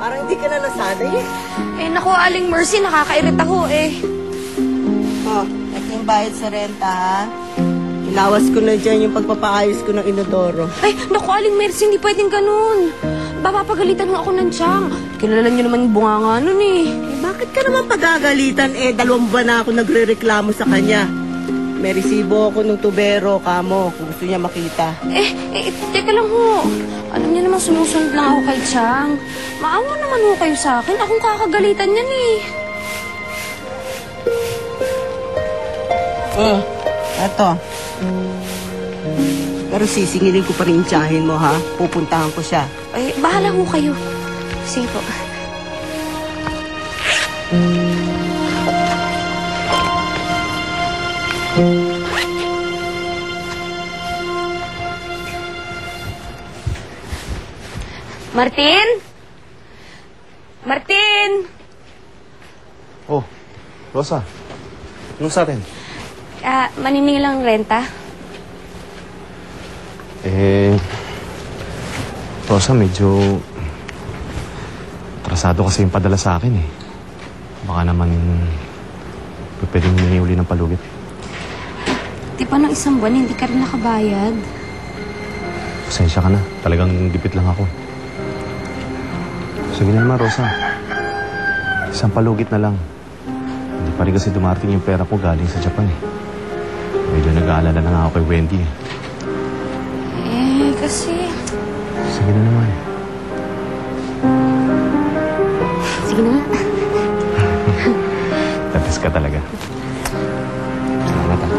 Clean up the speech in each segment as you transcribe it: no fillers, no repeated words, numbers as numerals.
Parang hindi ka na nasanay eh. Eh, naku, Aling Mercy, nakakairita ho eh. Oh, ito yung bayad sa renta, ha? Ilawas ko na dyan yung pagpapaayos ko ng inodoro. Ay, naku, Aling Mercy, hindi pwedeng ganun. Papapagalitan ho ako ng tiyang. Kilala niyo naman yung bunganga nun eh. Bakit ka naman pagagalitan? 2 buwan na ako nagre-reklamo sa kanya. May resibo ako ng tubero, kamo, kung gusto niya makita. Teka lang ho. Alam niyo naman, sumusunod lang ako kay Chang. Maawa naman ho kayo sa akin. Akong kakagalitan niyan eh. Eto. Pero sisingilin ko pa rin yung tiyahin mo, ha? Pupuntahan ko siya. Ay, bahala ho kayo. Sige po. Martin? Martin! Oh, Rosa. Anong sa atin? Maniningil lang renta? Rosa, medyo atrasado kasi yung padala sa akin eh. Baka naman pwedeng humingi uli ng palugit. Di ba ng 1 buwan, hindi ka rin nakabayad? Pasensya ka na. Talagang gipit lang ako. Sige na naman, Rosa. 1 palugit na lang. Hindi pa rin kasi dumarating yung pera ko galing sa Japan eh. Medyo nag-aalala na nga ako kay Wendy eh. Kasi... Sige na naman. Sige na nga. Tapos ka talaga. Salamat ah.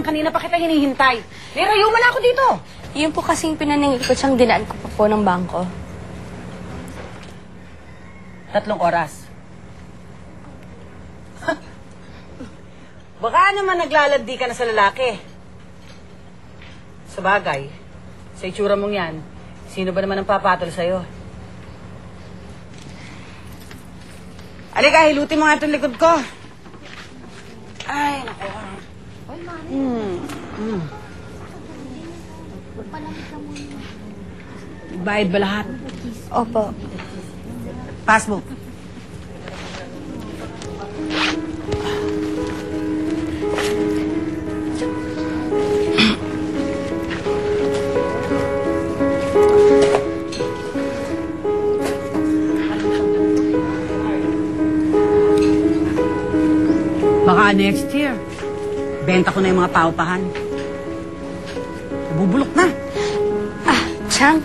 Kanina pa kita hinihintay. Nirayo mo na ako dito. Yun po kasing pinaningil ko siyang dinaan ko pa po ng bangko. 3 oras. Baka naman naglalandi ka na sa lalaki. Sa bagay, sa itsura mong yan, sino ba naman ang papatol sa'yo? Alika, hilutin mo nga itong likod ko. Ay, naku. Bayad ba lahat? Opo. Passbook. Baka next year, benta ko na yung mga paupahan. Bubulok na. Chang,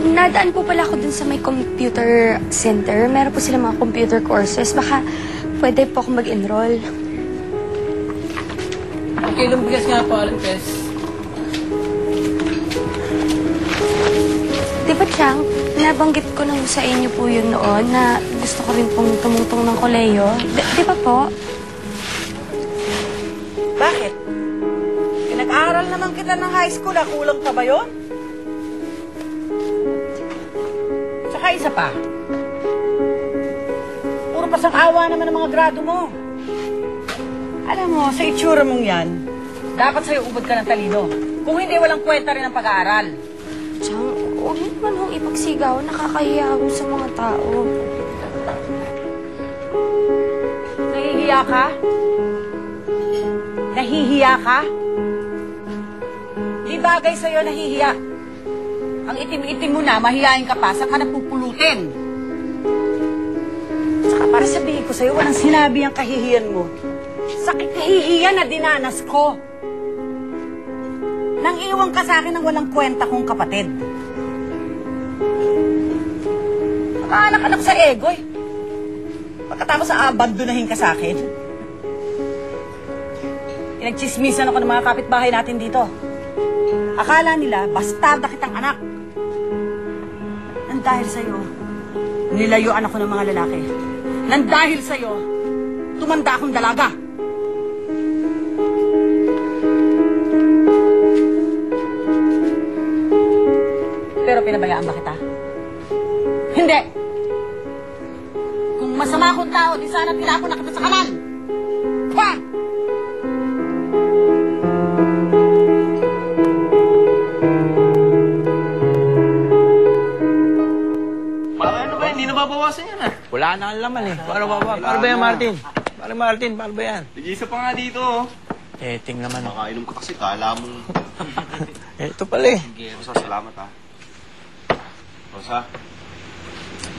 nadaan po pala ako dun sa may computer center. Meron po sila mga computer courses. Baka pwede po ako mag-enroll. Kilong bigas nga po, Alan Tess. Di ba, Chang, nabanggit ko na sa inyo po yun noon na gusto ko rin pong tumutong ng koleyo. Di ba po? Bakit? Pinag-aaral naman kita ng high school, kulang pa ba yun? Tsaka isa pa. Puro pasang-awa naman ang mga grado mo. Alam mo, sa itsura mong yan, dapat sa'yo ubod ka ng talino. Kung hindi, walang kwenta rin ang pag-aaral. Chang, huwag mo naman hong ipagsigaw. Nakakahiya ho sa mga tao. Nahihiya ka? Nahihiya ka? Di bagay sa'yo nahihiya. Ang itim-itim mo na, mahihayin ka pa, saka napupulutin. Saka para sabihin ko sa'yo, walang sinabi ang kahihiyan mo. Sakit kahihiyan na dinanas ko. nang iwan ka sa akin ng walang kwenta kong kapatid. Nakaanak-anak sa ego eh. Pagkatapos abandonahin ka sa akin. Pinagchismisan ako ng mga kapitbahay natin dito. Akala nila, bastarda kitang anak. Nang dahil sa'yo, nilayuan ako ng mga lalaki. Nang dahil sa'yo, tumanda akong dalaga. Pero pinabayaan ba kita? Hindi! Kung masama akong tao, di sana tinapon na kita sa kanal! Pa! Ano ba, hindi nababawasan yan ah. Wala na ang laman eh. Paano ba yan, Martin? Paano ba yan? Nag-iisa pa nga dito oh. Ting naman. Makainom ka kasi, kala mo. Ito pala eh. Rosa, salamat ha. Rosa,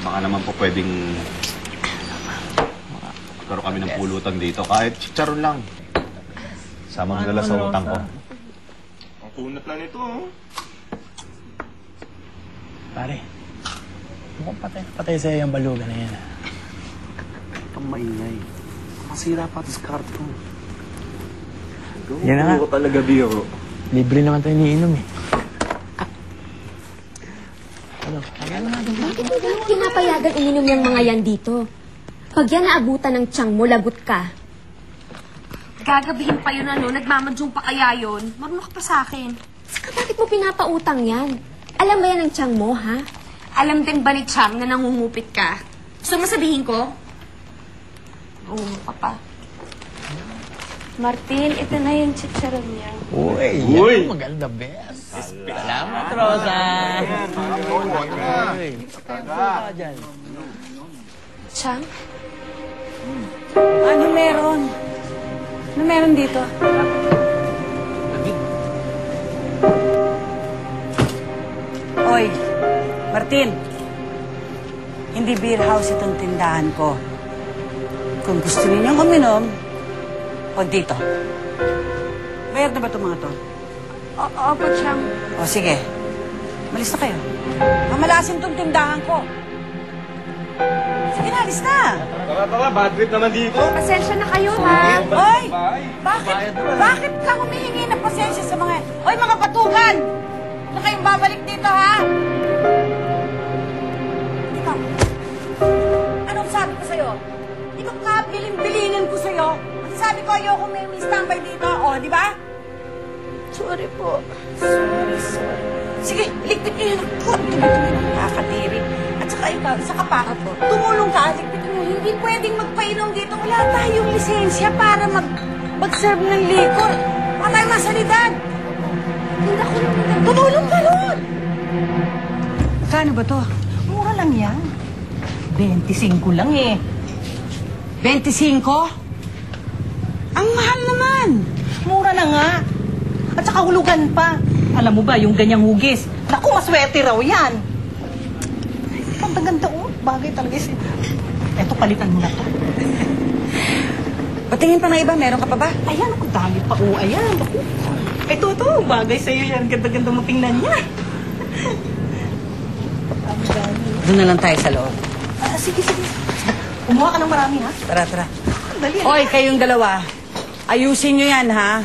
baka naman po pwedeng magkaroon kami ng pulutan dito. Kahit chicharon lang. Sama nila sa utang ko. Ang kunat na nito oh. Pare, mukhang patay sa'yo yung baluga na yan. Ang maingay. Masira pa ito sa karto. Yan na nga. Ako talaga, Biro. Libre naman tayo niinom eh. Bakit mo ba pinapayagan uminom yung mga yan dito? Pag yan naabutan ng tiyang mo, lagot ka. Gagabihin pa yun nagmamadyong pa kaya yun. Marunong ka pa sa akin. Saka bakit mo pinapautang yan? Alam ba yan ng tiyang mo, ha? Alam din ba ni Chang na nangungupit ka? Gusto mo sabihin ko? Oo ka pa. Martin, ito na yung chicharon niya. Uy, yan ang maganda, best. Salamat, Rosa. Chang? Ano meron? Ano meron dito? Oy, Martin. Hindi beer house itong tindahan ko. Kung gusto ninyong uminom, huwag dito. Bayad na ba itong mga to? Opo, Chang. O sige, malis na kayo. Mamalasin itong tindahan ko. Sige na, alis na. Tara, bad trip naman dito. Pasensya na kayo, ha? Hoy! Bakit ka humihingi ng pasensya sa mga... Hoy, mga patugan! Huwag kayong babalik dito, ha? Ikaw, anong sabi ko sa'yo? Ikaw kabiling-bilingin ko sa'yo. Ang sabi ko, ayoko may standby dito. O, di ba? Sorry po. Sige, ligpit niyo yan ako. Tumi-tumi ng kakadiri. At saka ikaw, isa ka pa. Tumulong ka, ligpit niyo. Hindi pwedeng magpainom dito. Wala tayong lisensya para mag-serve ng liquor. Wala tayong masalidad. Hindi ako naman. Tumulong ka ron! Kano ba to? Mura lang yan. 25 lang eh. 25? Ang mahal naman. Mura na nga. At saka hulugan pa. Alam mo ba, yung ganyang hugis, naku, maswerte raw yan. Ganda-ganda, oh. Bagay talaga siya. Eto, palitan mo na to. Patingin pa na iba, meron ka pa ba? Ayan, ako, dami pa, oh. Ayan, ako. Ito, bagay sa'yo yan. Ganda-ganda mo tingnan niya. Doon na lang tayo sa loob. Sige. Kumuha ka ng marami, ha? Tara. Dali. Hoy, kayong dalawa. Ayusin nyo yan, ha?